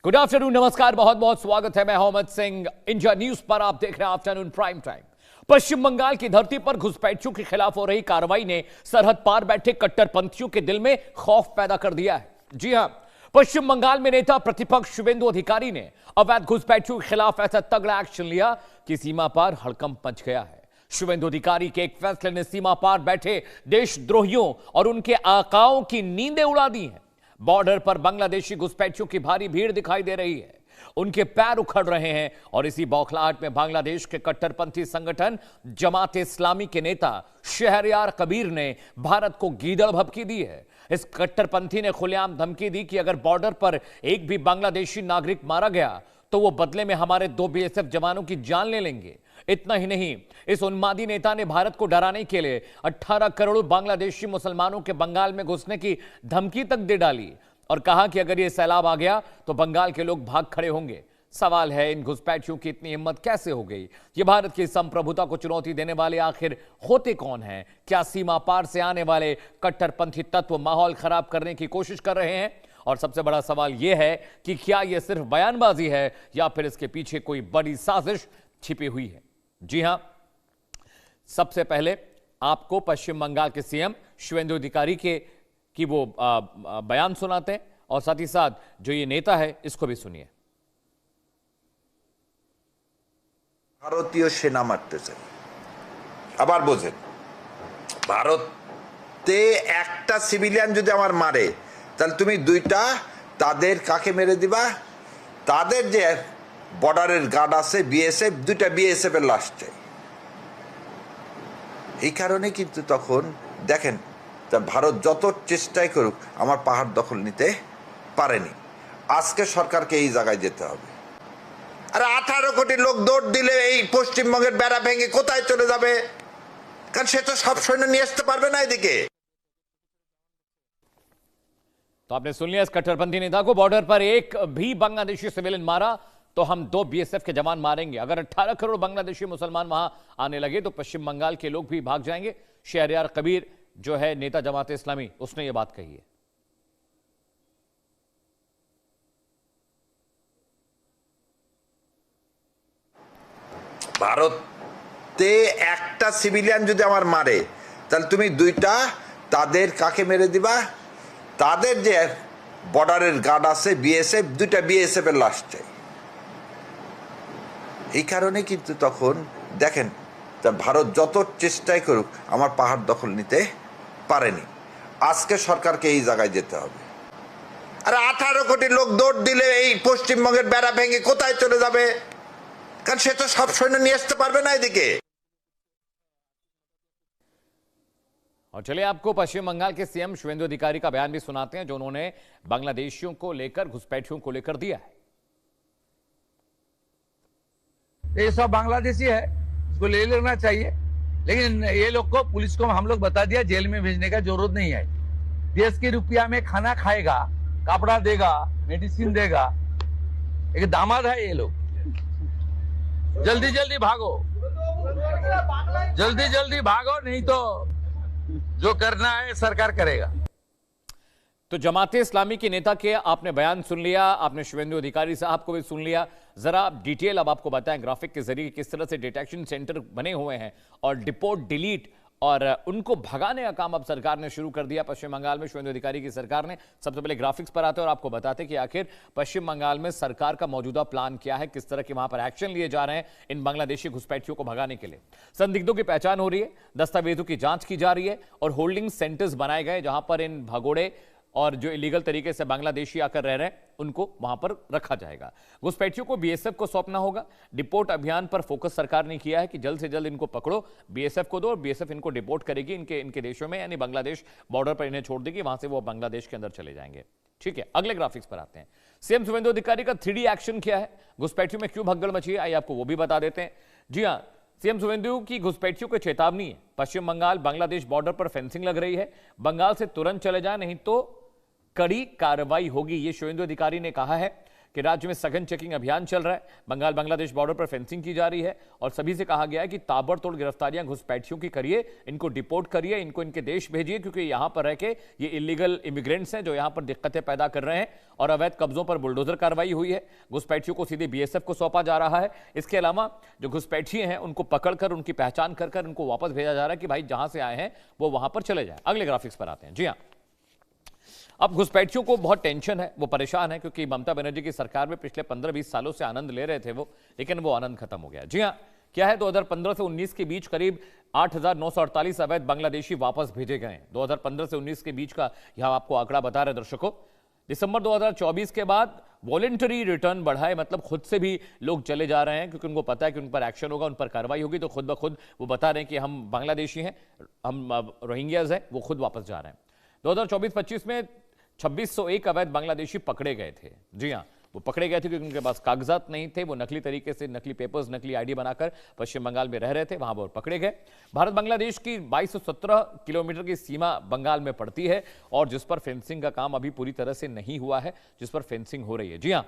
Good afternoon, नमस्कार, बहुत बहुत स्वागत है। मैं मोहम्मद सिंह। इंडिया न्यूज पर आप देख रहे हैं आफ्टरनून प्राइम टाइम। पश्चिम बंगाल की धरती पर घुसपैठियों के खिलाफ हो रही कार्रवाई ने सरहद पार बैठे कट्टरपंथियों के दिल में खौफ पैदा कर दिया है। जी हां, पश्चिम बंगाल में नेता प्रतिपक्ष शुवेंदु अधिकारी ने अवैध घुसपैठियों के खिलाफ ऐसा तगड़ा एक्शन लिया कि सीमा पार हड़कंप मच गया है। शुवेंदु अधिकारी के एक फैसले ने सीमा पार बैठे देशद्रोहियों और उनके आकाओं की नींदें उड़ा दी हैं। बॉर्डर पर बांग्लादेशी घुसपैठियों की भारी भीड़ दिखाई दे रही है, उनके पैर उखड़ रहे हैं और इसी बौखलाहट में बांग्लादेश के कट्टरपंथी संगठन जमात इस्लामी के नेता शहरयार कबीर ने भारत को गीदड़ भभकी दी है। इस कट्टरपंथी ने खुलेआम धमकी दी कि अगर बॉर्डर पर एक भी बांग्लादेशी नागरिक मारा गया तो वो बदले में हमारे 2 बीएसएफ जवानों की जान ले लेंगे। इतना ही नहीं, इस उन्मादी नेता ने भारत को डराने के लिए 18 करोड़ बांग्लादेशी मुसलमानों के बंगाल में घुसने की धमकी तक दे डाली और कहा कि अगर ये सैलाब आ गया तो बंगाल के लोग भाग खड़े होंगे। सवाल है, इन घुसपैठियों की इतनी हिम्मत कैसे हो गई? ये भारत की संप्रभुता को चुनौती देने वाले आखिर होते कौन हैं? क्या सीमा पार से आने वाले कट्टरपंथी तत्व माहौल खराब करने की कोशिश कर रहे हैं? और सबसे बड़ा सवाल यह है कि क्या यह सिर्फ बयानबाजी है या फिर इसके पीछे कोई बड़ी साजिश छिपी हुई है? जी हां, सबसे पहले आपको पश्चिम बंगाल के सीएम शुवेंदु अधिकारी की वो बयान सुनाते हैं और साथ ही साथ जो ये नेता है इसको भी सुनिए। ভারতীয় সেনা মারতেছে, আবার বোঝেন ভারতে একটা সিভিলিয়ান যদি আমার মারে তাহলে তুমি দুইটা তাদের কাকে মেরে দিবা? তাদের যে বর্ডারের গার্ড আছে বিএসএফ, দুইটা বিএসএফ এর লাশ চাই। এই কারণে কিন্তু তখন দেখেন ভারত যত চেষ্টাই করুক আমার পাহাড় দখল নিতে পারেনি। আজকে সরকারকে এই জায়গায় যেতে হবে। আর 18 কোটি লোক দৌড় দিলে এই পশ্চিমবঙ্গের বেড়া ভেঙে কোথায় চলে যাবে? কারণ সে তো সব সৈন্য নিয়ে আসতে পারবে না এদিকে। तो आपने सुन लिया इस कट्टरपंथी नेता को, बॉर्डर पर एक भी बांग्लादेशी सिविलियन मारा तो हम 2 बीएसएफ के जवान मारेंगे। अगर 18 करोड़ बांग्लादेशी मुसलमान वहां आने लगे तो पश्चिम बंगाल के लोग भी भाग जाएंगे। शहरयार कबीर जो है नेता जमात इस्लामी, उसने ये बात कही है। ভারতে একটা সিভিলিয়ান যদি আমার মারে তাহলে তুমি দুইটা তাদের কাকে মেরে দিবা? তাদের যে বর্ডারের গার্ড আছে বিএসএফ, দুইটা বিএসএফ এর লাশ চাই। এই কারণে কিন্তু তখন দেখেন ভারত যত চেষ্টাই করুক আমার পাহাড় দখল নিতে পারেনি। আজকে সরকারকে এই জায়গায় যেতে হবে। আর 18 কোটি লোক দৌড় দিলে এই পশ্চিমবঙ্গের বেড়া ভেঙে কোথায় চলে যাবে? কারণ সে তো সব সৈন্য নিয়ে আসতে পারবে না এদিকে। और चलिए आपको पश्चिम बंगाल के सीएम शुवेंदु अधिकारी का बयान भी सुनाते हैं जो उन्होंने बांग्लादेशियों को लेकर, घुसपैठियों को लेकर दिया है। ये सब बांग्लादेशी है, इसको ले लेना चाहिए, लेकिन ये लोग को, पुलिस को हम लोग बता दिया जेल में भेजने का जरूरत नहीं है। देश के रुपया में खाना खाएगा, कपड़ा देगा, मेडिसिन देगा। एक दामाद है ये लोग। जल्दी जल्दी भागो, जल्दी जल्दी भागो, नहीं तो जो करना है सरकार करेगा। तो जमाते इस्लामी के नेता के आपने बयान सुन लिया, आपने शुवेंदु अधिकारी साहब को भी सुन लिया। जरा डिटेल अब आपको बताएं ग्राफिक के जरिए किस तरह से डिटेक्शन सेंटर बने हुए हैं और डिपोर्ट, डिलीट और उनको भगाने का काम अब सरकार ने शुरू कर दिया। पश्चिम बंगाल में शुवेंदु अधिकारी की सरकार ने, सबसे पहले ग्राफिक्स पर आते हैं और आपको बताते कि आखिर पश्चिम बंगाल में सरकार का मौजूदा प्लान क्या है, किस तरह के वहां पर एक्शन लिए जा रहे हैं इन बांग्लादेशी घुसपैठियों को भगाने के लिए। संदिग्धों की पहचान हो रही है, दस्तावेजों की जांच की जा रही है और होल्डिंग सेंटर्स बनाए गए जहां पर इन भगोड़े और जो इलीगल तरीके से बांग्लादेशी आकर रह रहे हैं उनको वहां पर रखा जाएगा। घुसपैठियों को बीएसएफ को सौंपना होगा। डिपोर्ट अभियान पर फोकस सरकार ने किया है कि जल्द से जल्द इनको पकड़ो, बीएसएफ को दो और बीएसएफ इनको डिपोर्ट करेगी इनके देशों में, यानी बांग्लादेश बॉर्डर पर इन्हें छोड़ देगी, वहां से वो बांग्लादेश के अंदर चले जाएंगे। ठीक है, अगले ग्राफिक्स पर आते हैं। सीएम शुवेंदु अधिकारी का 3D एक्शन क्या है, घुसपैठियों में क्यों भगदड़ मची है, आइए आपको वो भी बता देते हैं। जी हां, सीएम शुवेंदु की घुसपैठियों को चेतावनी है। पश्चिम बंगाल बांग्लादेश बॉर्डर पर फेंसिंग लग रही है, बंगाल से तुरंत चले जाए नहीं तो कड़ी कार्रवाई होगी, ये शुवेंदु अधिकारी ने कहा है। कि राज्य में सघन चेकिंग अभियान चल रहा है। बंगाल बांग्लादेश बॉर्डर पर फेंसिंग की जा रही है और सभी से कहा गया है कि ताबड़तोड़ गिरफ्तारियां घुसपैठियों की करिए, इनको डिपोर्ट करिए, इनको इनके देश भेजिए, क्योंकि यहां पर रह के ये इलीगल इमिग्रेंट्स हैं जो यहां पर दिक्कतें पैदा कर रहे हैं और अवैध कब्जों पर बुलडोजर कार्रवाई हुई है। घुसपैठियों को सीधे बीएसएफ को सौंपा जा रहा है। इसके अलावा जो घुसपैठिए हैं उनको पकड़कर उनकी पहचान कर उनको वापस भेजा जा रहा है कि भाई जहां से आए हैं वो वहां पर चले जाए। अगले ग्राफिक्स पर आते हैं। जी हाँ, अब घुसपैठियों को बहुत टेंशन है, वो परेशान है, क्योंकि ममता बनर्जी की सरकार में पिछले 15-20 सालों से आनंद ले रहे थे वो, लेकिन वो आनंद खत्म हो गया। जी हां, क्या है, 2015 से 19 के बीच करीब 8,948 अवैध बांग्लादेशी वापस भेजे गए। 2015 से 19 के बीच का यहां आपको आंकड़ा बता रहे दर्शकों। दिसंबर 2024 के बाद वॉलेंटरी रिटर्न बढ़ाए, मतलब खुद से भी लोग चले जा रहे हैं, क्योंकि उनको पता है कि उन पर एक्शन होगा, उन पर कार्रवाई होगी, तो खुद ब खुद वो बता रहे हैं कि हम बांग्लादेशी हैं, हम रोहिंग्याज हैं, वो खुद वापस जा रहे हैं। 2024-25 में 2601 अवैध बांग्लादेशी पकड़े गए थे। जी हाँ, वो पकड़े गए थे क्योंकि उनके पास कागजात नहीं थे, वो नकली तरीके से नकली पेपर्स, नकली आईडी बनाकर पश्चिम बंगाल में रह रहे थे, वहां वो पकड़े गए। भारत बांग्लादेश की 2217 किलोमीटर की सीमा बंगाल में पड़ती है और जिस पर फेंसिंग का काम अभी पूरी तरह से नहीं हुआ है, जिस पर फेंसिंग हो रही है। जी हाँ,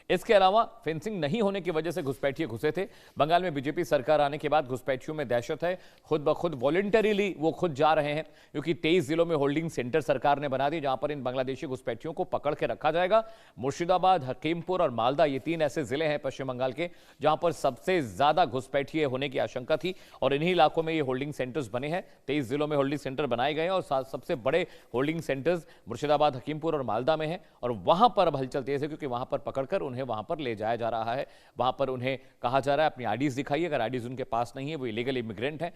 इसके अलावा फेंसिंग नहीं होने की वजह से घुसपैठिए घुसे थे। बंगाल में बीजेपी सरकार आने के बाद घुसपैठियों में दहशत है, खुद ब खुद वॉलंटरीली वो खुद जा रहे हैं, क्योंकि 23 जिलों में होल्डिंग सेंटर सरकार ने बना दिए जहां पर इन बांग्लादेशी घुसपैठियों को पकड़ के रखा जाएगा। मुर्शिदाबाद, हकीमपुर और मालदा, ये 3 ऐसे जिले हैं पश्चिम बंगाल के जहां पर सबसे ज्यादा घुसपैठिए होने की आशंका थी और इन्हीं इलाकों में ये होल्डिंग सेंटर्स बने हैं। 23 जिलों में होल्डिंग सेंटर बनाए गए और सबसे बड़े होल्डिंग सेंटर्स मुर्शिदाबाद, हकीमपुर और मालदा में है और वहां पर अब हलचल तेज है, क्योंकि वहां पर पकड़कर उन्हें वहां पर ले जाया जा रहा है। वहां पर उन्हें कहा जा रहा है अपनी आईडीज दिखाइए, अगर आईडीज उनके पास नहीं है, वो इलीगल इमिग्रेंट हैं,